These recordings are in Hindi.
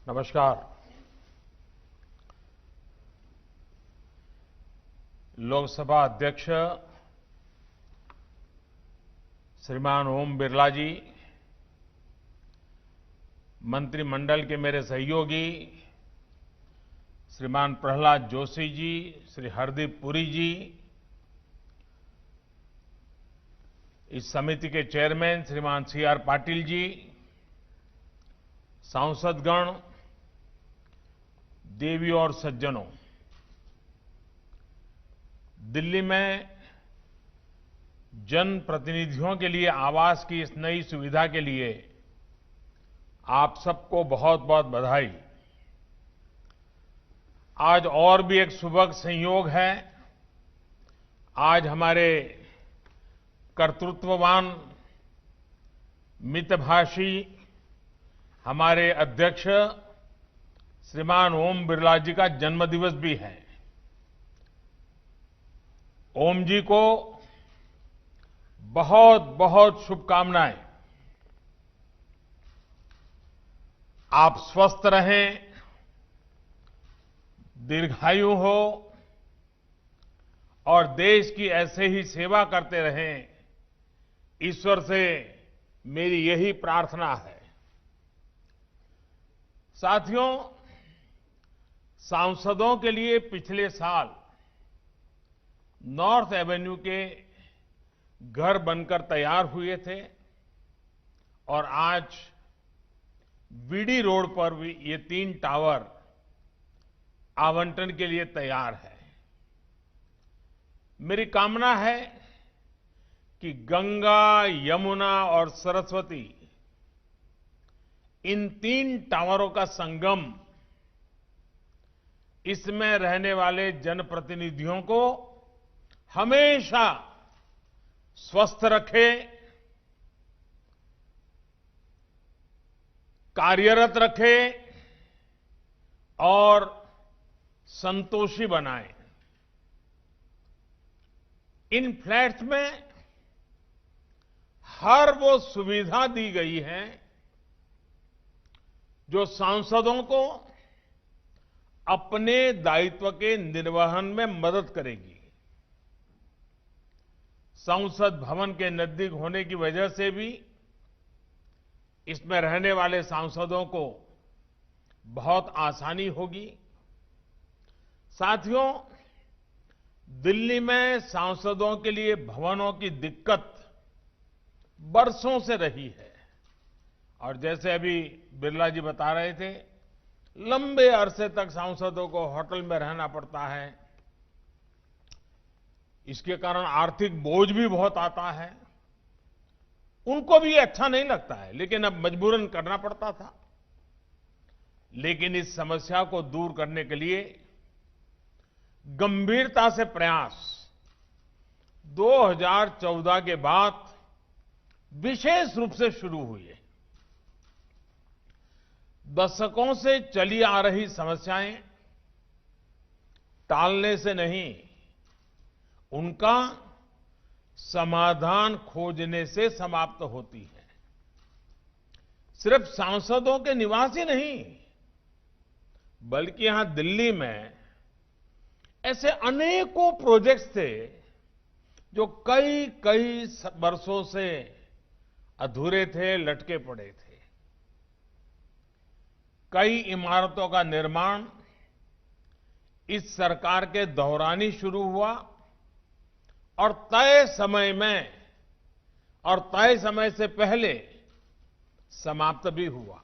नमस्कार। लोकसभा अध्यक्ष श्रीमान ओम बिरला जी, मंत्रिमंडल के मेरे सहयोगी श्रीमान प्रहलाद जोशी जी, श्री हरदीप पुरी जी, इस समिति के चेयरमैन श्रीमान सी.आर. पाटिल जी, सांसदगण, देवी और सज्जनों, दिल्ली में जनप्रतिनिधियों के लिए आवास की इस नई सुविधा के लिए आप सबको बहुत बहुत बधाई। आज और भी एक सुभग संयोग है। आज हमारे कर्तृत्ववान, मितभाषी हमारे अध्यक्ष श्रीमान ओम बिरला जी का जन्मदिवस भी है। ओम जी को बहुत बहुत शुभकामनाएं। आप स्वस्थ रहें, दीर्घायु हो और देश की ऐसे ही सेवा करते रहें, ईश्वर से मेरी यही प्रार्थना है। साथियों, सांसदों के लिए पिछले साल नॉर्थ एवेन्यू के घर बनकर तैयार हुए थे और आज बीडी रोड पर भी ये 3 टावर आवंटन के लिए तैयार है। मेरी कामना है कि गंगा, यमुना और सरस्वती, इन 3 टावरों का संगम इसमें रहने वाले जनप्रतिनिधियों को हमेशा स्वस्थ रखे, कार्यरत रखे और संतोषी बनाए। इन फ्लैट्स में हर वो सुविधा दी गई है जो सांसदों को अपने दायित्व के निर्वहन में मदद करेगी। संसद भवन के नजदीक होने की वजह से भी इसमें रहने वाले सांसदों को बहुत आसानी होगी। साथियों, दिल्ली में सांसदों के लिए भवनों की दिक्कत बरसों से रही है और जैसे अभी बिरला जी बता रहे थे, लंबे अरसे तक सांसदों को होटल में रहना पड़ता है। इसके कारण आर्थिक बोझ भी बहुत आता है। उनको भी अच्छा नहीं लगता है, लेकिन अब मजबूरन करना पड़ता था। लेकिन इस समस्या को दूर करने के लिए गंभीरता से प्रयास 2014 के बाद विशेष रूप से शुरू हुए। दशकों से चली आ रही समस्याएं टालने से नहीं, उनका समाधान खोजने से समाप्त होती है। सिर्फ सांसदों के निवास ही नहीं, बल्कि यहां दिल्ली में ऐसे अनेकों प्रोजेक्ट्स थे जो कई कई वर्षों से अधूरे थे, लटके पड़े थे। कई इमारतों का निर्माण इस सरकार के दौरान ही शुरू हुआ और तय समय से पहले समाप्त भी हुआ।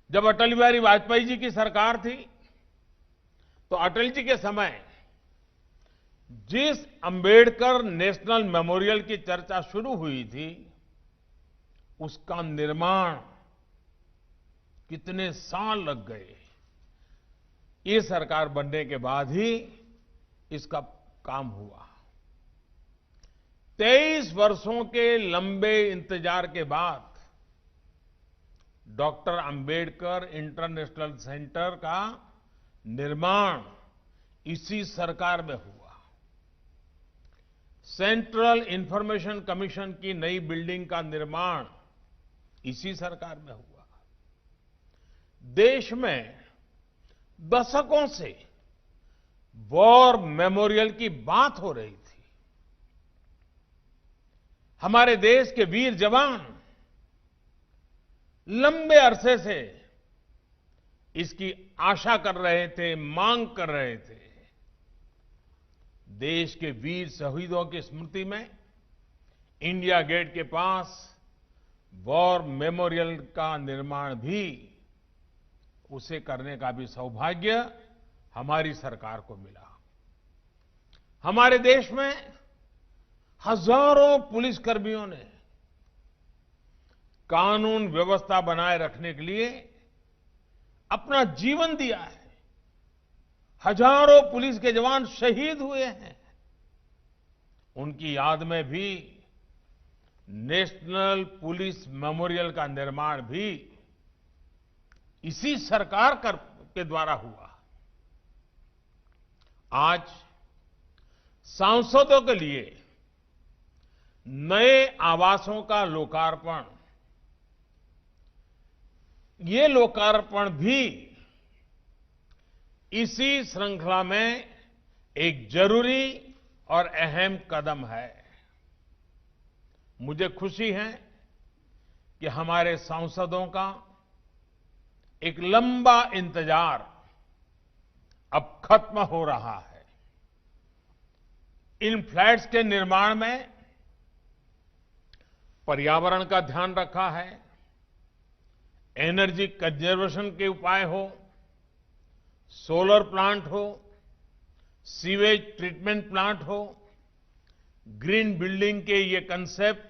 जब अटल बिहारी वाजपेयी जी की सरकार थी, तो अटल जी के समय जिस अंबेडकर नेशनल मेमोरियल की चर्चा शुरू हुई थी, उसका निर्माण कितने साल लग गए। ये सरकार बनने के बाद ही इसका काम हुआ। 23 वर्षों के लंबे इंतजार के बाद डॉक्टर अंबेडकर इंटरनेशनल सेंटर का निर्माण इसी सरकार में हुआ। सेंट्रल इंफॉर्मेशन कमीशन की नई बिल्डिंग का निर्माण इसी सरकार में हुआ। देश में दशकों से वॉर मेमोरियल की बात हो रही थी। हमारे देश के वीर जवान लंबे अरसे से इसकी आशा कर रहे थे, मांग कर रहे थे। देश के वीर शहीदों की स्मृति में इंडिया गेट के पास वॉर मेमोरियल का निर्माण भी, उसे करने का भी सौभाग्य हमारी सरकार को मिला। हमारे देश में हजारों पुलिसकर्मियों ने कानून व्यवस्था बनाए रखने के लिए अपना जीवन दिया है। हजारों पुलिस के जवान शहीद हुए हैं। उनकी याद में भी नेशनल पुलिस मेमोरियल का निर्माण भी इसी सरकार के द्वारा हुआ। आज सांसदों के लिए नए आवासों का लोकार्पण, ये लोकार्पण भी इसी श्रृंखला में एक जरूरी और अहम कदम है। मुझे खुशी है कि हमारे सांसदों का एक लंबा इंतजार अब खत्म हो रहा है। इन फ्लैट्स के निर्माण में पर्यावरण का ध्यान रखा है, एनर्जी कंजर्वेशन के उपाय हो, सोलर प्लांट हो, सीवेज ट्रीटमेंट प्लांट हो, ग्रीन बिल्डिंग के ये कंसेप्ट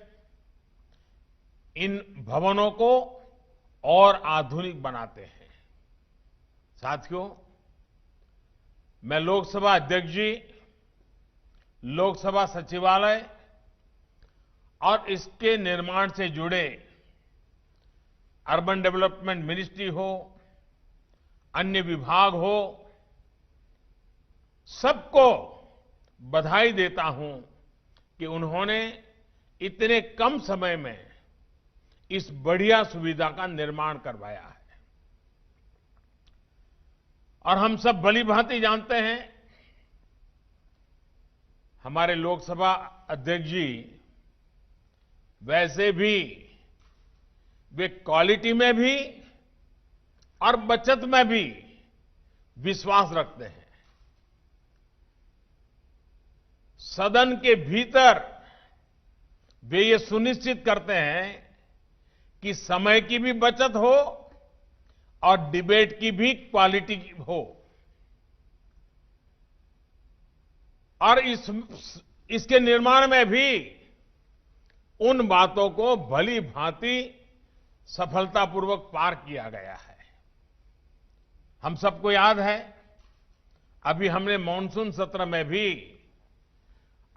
इन भवनों को और आधुनिक बनाते हैं। साथियों, मैं लोकसभा अध्यक्ष जी, लोकसभा सचिवालय और इसके निर्माण से जुड़े अर्बन डेवलपमेंट मिनिस्ट्री हो, अन्य विभाग हो, सबको बधाई देता हूं कि उन्होंने इतने कम समय में इस बढ़िया सुविधा का निर्माण करवाया है। और हम सब भली-भांति जानते हैं, हमारे लोकसभा अध्यक्ष जी वैसे भी वे क्वालिटी में भी और बचत में भी विश्वास रखते हैं। सदन के भीतर वे ये सुनिश्चित करते हैं कि समय की भी बचत हो और डिबेट की भी क्वालिटी हो। और इसके निर्माण में भी उन बातों को भली भांति सफलतापूर्वक पार किया गया है। हम सबको याद है, अभी हमने मानसून सत्र में भी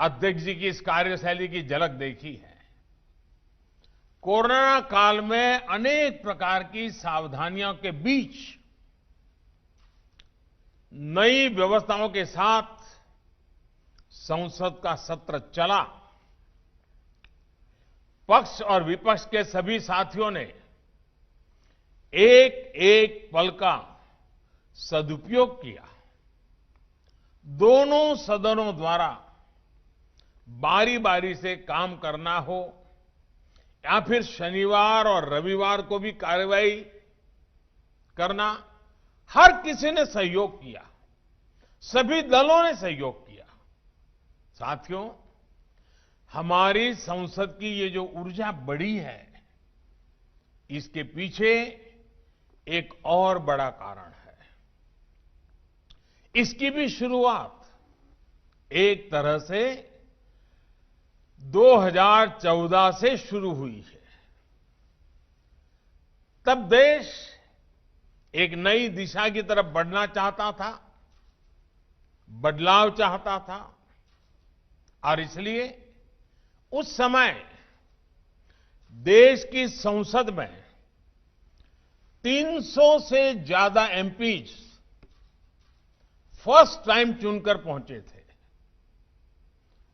अध्यक्ष जी की इस कार्यशैली की झलक देखी है। कोरोना काल में अनेक प्रकार की सावधानियों के बीच नई व्यवस्थाओं के साथ संसद का सत्र चला। पक्ष और विपक्ष के सभी साथियों ने एक एक पल का सदुपयोग किया। दोनों सदनों द्वारा बारी बारी से काम करना हो या फिर शनिवार और रविवार को भी कार्यवाही करना, हर किसी ने सहयोग किया, सभी दलों ने सहयोग किया। साथियों, हमारी संसद की ये जो ऊर्जा बढ़ी है, इसके पीछे एक और बड़ा कारण है। इसकी भी शुरुआत एक तरह से 2014 से शुरू हुई है। तब देश एक नई दिशा की तरफ बढ़ना चाहता था, बदलाव चाहता था, और इसलिए उस समय देश की संसद में 300 से ज्यादा एमपीज फर्स्ट टाइम चुनकर पहुंचे थे,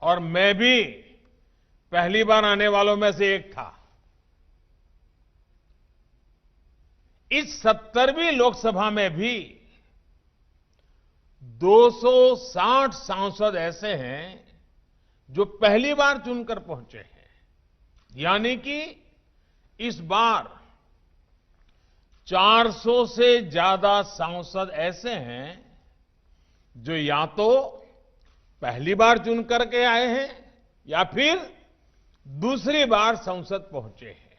और मैं भी पहली बार आने वालों में से एक था। इस 70वीं लोकसभा में भी 260 सांसद ऐसे हैं जो पहली बार चुनकर पहुंचे हैं। यानी कि इस बार 400 से ज्यादा सांसद ऐसे हैं जो या तो पहली बार चुन करके आए हैं या फिर दूसरी बार संसद पहुंचे हैं।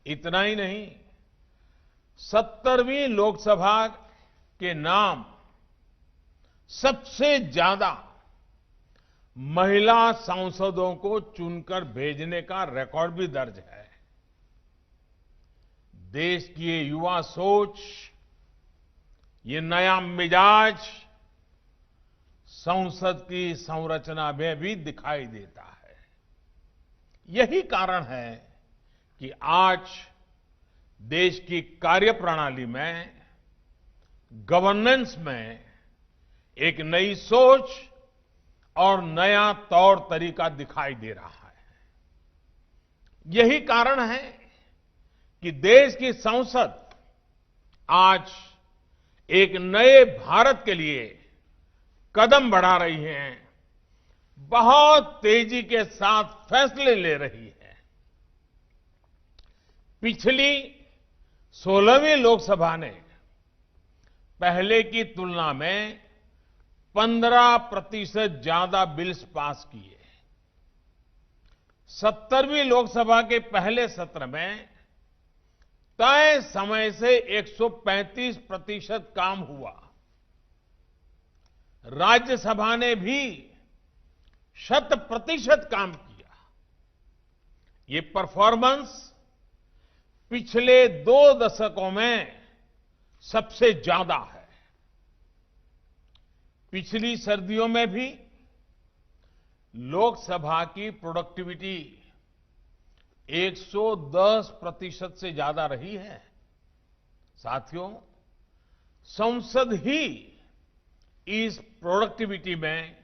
इतना ही नहीं, 70वीं लोकसभा के नाम सबसे ज्यादा महिला सांसदों को चुनकर भेजने का रिकॉर्ड भी दर्ज है। देश की ये युवा सोच, ये नया मिजाज संसद की संरचना में भी दिखाई देता है। यही कारण है कि आज देश की कार्यप्रणाली में, गवर्नेंस में एक नई सोच और नया तौर तरीका दिखाई दे रहा है। यही कारण है कि देश की संसद आज एक नए भारत के लिए कदम बढ़ा रही है, बहुत तेजी के साथ फैसले ले रही है। पिछली 16वीं लोकसभा ने पहले की तुलना में 15% ज्यादा बिल्स पास किए। 70वीं लोकसभा के पहले सत्र में तय समय से 135% काम हुआ। राज्यसभा ने भी 100% काम किया। ये परफॉर्मेंस पिछले 2 दशकों में सबसे ज्यादा है। पिछली सर्दियों में भी लोकसभा की प्रोडक्टिविटी 110% से ज्यादा रही है। साथियों, संसद ही इस प्रोडक्टिविटी में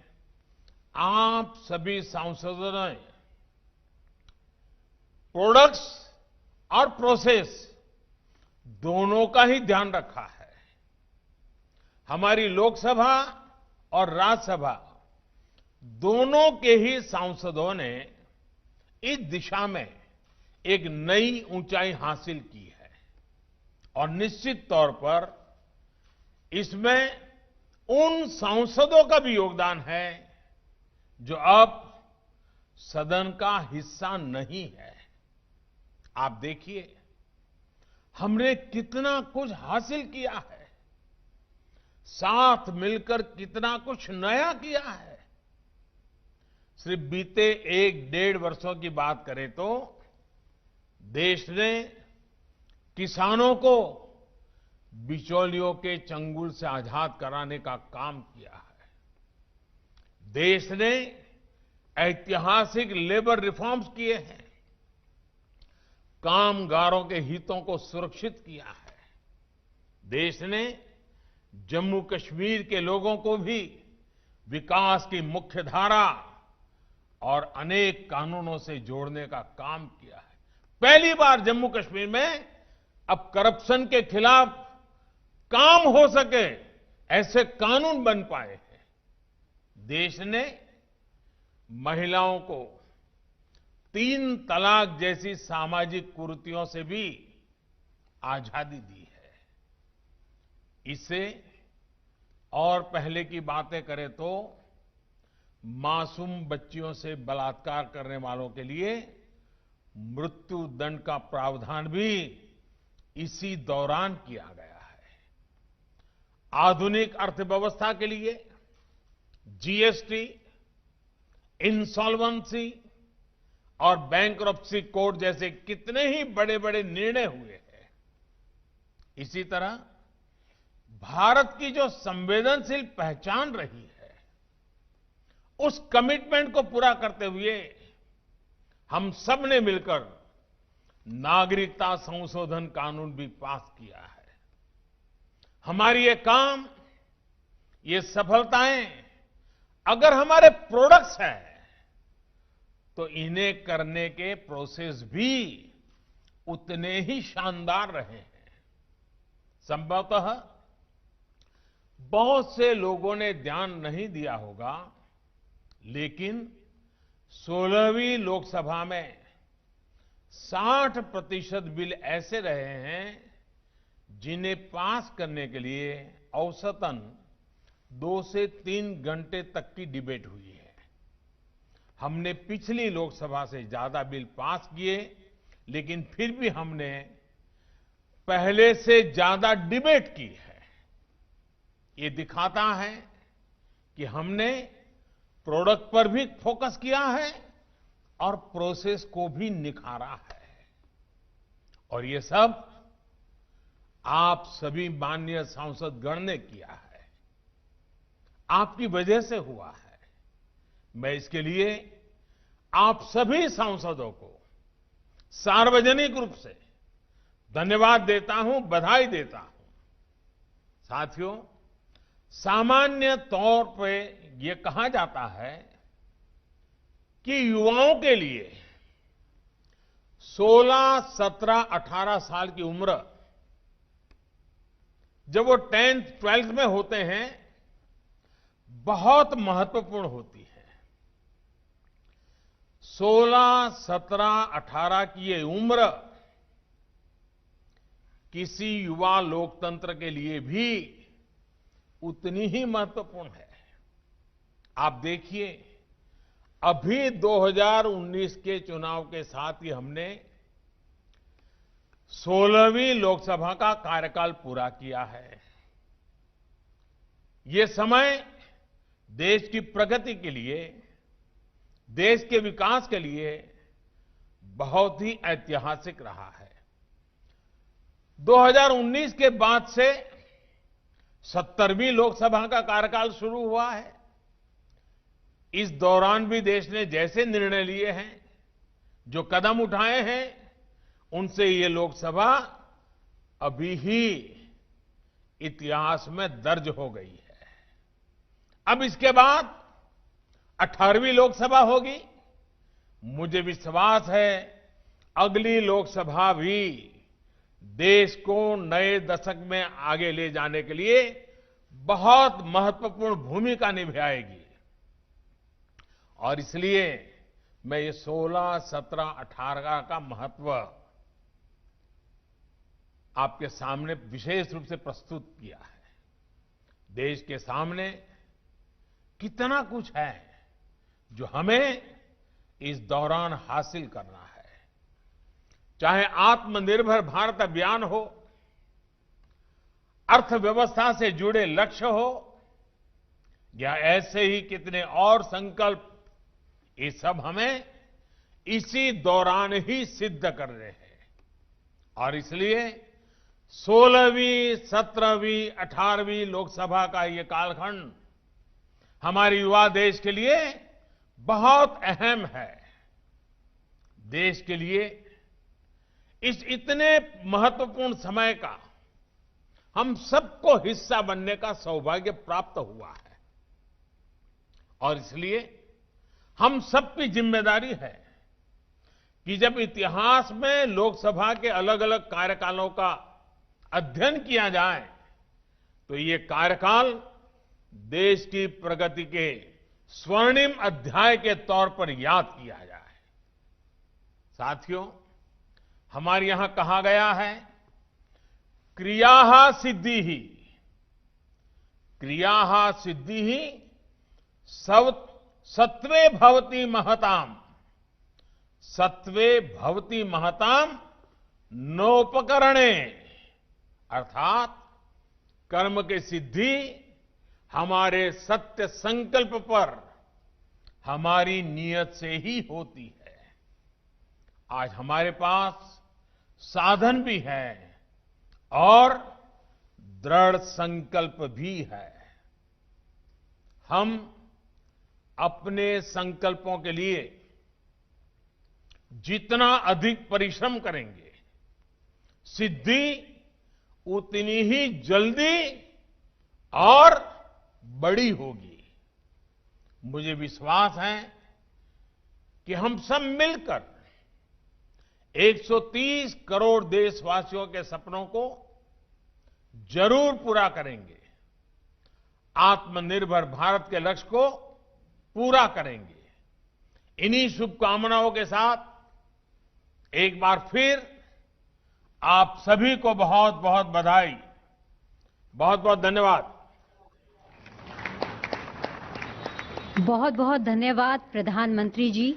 आप सभी सांसदों ने प्रोडक्ट्स और प्रोसेस दोनों का ही ध्यान रखा है। हमारी लोकसभा और राज्यसभा दोनों के ही सांसदों ने इस दिशा में एक नई ऊंचाई हासिल की है और निश्चित तौर पर इसमें उन सांसदों का भी योगदान है जो अब सदन का हिस्सा नहीं है। आप देखिए, हमने कितना कुछ हासिल किया है, साथ मिलकर कितना कुछ नया किया है। सिर्फ बीते 1-1.5 वर्षों की बात करें तो देश ने किसानों को बिचौलियों के चंगुल से आजाद कराने का काम किया है। देश ने ऐतिहासिक लेबर रिफॉर्म्स किए हैं, कामगारों के हितों को सुरक्षित किया है। देश ने जम्मू कश्मीर के लोगों को भी विकास की मुख्यधारा और अनेक कानूनों से जोड़ने का काम किया है। पहली बार जम्मू कश्मीर में अब करप्शन के खिलाफ काम हो सके ऐसे कानून बन पाए हैं। देश ने महिलाओं को 3 तलाक जैसी सामाजिक कुरीतियों से भी आजादी दी है। इससे और पहले की बातें करें तो मासूम बच्चियों से बलात्कार करने वालों के लिए मृत्यु दंड का प्रावधान भी इसी दौरान किया गया है। आधुनिक अर्थव्यवस्था के लिए जीएसटी, इंसॉल्वेंसी और बैंक्रप्सी कोड जैसे कितने ही बड़े बड़े निर्णय हुए हैं। इसी तरह भारत की जो संवेदनशील पहचान रही है, उस कमिटमेंट को पूरा करते हुए हम सब ने मिलकर नागरिकता संशोधन कानून भी पास किया है। हमारी ये काम, ये सफलताएं अगर हमारे प्रोडक्ट्स हैं तो इन्हें करने के प्रोसेस भी उतने ही शानदार रहे हैं। संभवतः बहुत से लोगों ने ध्यान नहीं दिया होगा, लेकिन 16वीं लोकसभा में 60% बिल ऐसे रहे हैं जिन्हें पास करने के लिए औसतन 2 से 3 घंटे तक की डिबेट हुई है। हमने पिछली लोकसभा से ज्यादा बिल पास किए, लेकिन फिर भी हमने पहले से ज्यादा डिबेट की है। ये दिखाता है कि हमने प्रोडक्ट पर भी फोकस किया है और प्रोसेस को भी निखारा है। और ये सब आप सभी माननीय सांसदगण ने किया है, आपकी वजह से हुआ है। मैं इसके लिए आप सभी सांसदों को सार्वजनिक रूप से धन्यवाद देता हूं, बधाई देता हूं। साथियों, सामान्य तौर पे ये कहा जाता है कि युवाओं के लिए 16, 17, 18 साल की उम्र जब वो 10th, 12th में होते हैं बहुत महत्वपूर्ण होती है। 16, 17, 18 की ये उम्र किसी युवा लोकतंत्र के लिए भी उतनी ही महत्वपूर्ण है। आप देखिए, अभी 2019 के चुनाव के साथ ही हमने 16वीं लोकसभा का कार्यकाल पूरा किया है। ये समय देश की प्रगति के लिए, देश के विकास के लिए बहुत ही ऐतिहासिक रहा है। 2019 के बाद से 70वीं लोकसभा का कार्यकाल शुरू हुआ है। इस दौरान भी देश ने जैसे निर्णय लिए हैं, जो कदम उठाए हैं, उनसे ये लोकसभा अभी ही इतिहास में दर्ज हो गई है। अब इसके बाद 18वीं लोकसभा होगी। मुझे विश्वास है अगली लोकसभा भी देश को नए दशक में आगे ले जाने के लिए बहुत महत्वपूर्ण भूमिका निभाएगी। और इसलिए मैं ये 16, 17, 18 का महत्व आपके सामने विशेष रूप से प्रस्तुत किया है। देश के सामने कितना कुछ है जो हमें इस दौरान हासिल करना है। चाहे आत्मनिर्भर भारत अभियान हो, अर्थव्यवस्था से जुड़े लक्ष्य हो, या ऐसे ही कितने और संकल्प, ये सब हमें इसी दौरान ही सिद्ध कर रहे हैं। और इसलिए 16वीं, 17वीं, 18वीं लोकसभा का ये कालखंड हमारे युवा देश के लिए बहुत अहम है। देश के लिए इस इतने महत्वपूर्ण समय का हम सबको हिस्सा बनने का सौभाग्य प्राप्त हुआ है। और इसलिए हम सबकी जिम्मेदारी है कि जब इतिहास में लोकसभा के अलग अलग कार्यकालों का अध्ययन किया जाए तो ये कार्यकाल देश की प्रगति के स्वर्णिम अध्याय के तौर पर याद किया जाए। साथियों, हमारे यहां कहा गया है, क्रियाः सिद्धिः, क्रियाः सिद्धिः सत्वे भवति महताम, सत्वे भवति महताम नोपकरणे। अर्थात कर्म की सिद्धि हमारे सत्य संकल्प पर, हमारी नियत से ही होती है। आज हमारे पास साधन भी है और दृढ़ संकल्प भी है। हम अपने संकल्पों के लिए जितना अधिक परिश्रम करेंगे, सिद्धि उतनी ही जल्दी और बड़ी होगी। मुझे विश्वास है कि हम सब मिलकर 130 करोड़ देशवासियों के सपनों को जरूर पूरा करेंगे। आत्मनिर्भर भारत के लक्ष्य को पूरा करेंगे। इन्हीं शुभकामनाओं के साथ एक बार फिर आप सभी को बहुत बहुत बधाई, बहुत बहुत धन्यवाद। बहुत बहुत धन्यवाद प्रधानमंत्री जी,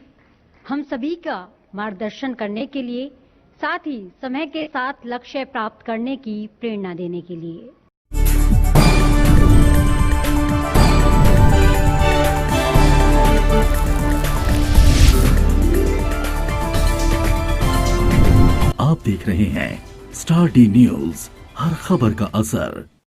हम सभी का मार्गदर्शन करने के लिए, साथ ही समय के साथ लक्ष्य प्राप्त करने की प्रेरणा देने के लिए। आप देख रहे हैं स्टार डी न्यूज, हर खबर का असर।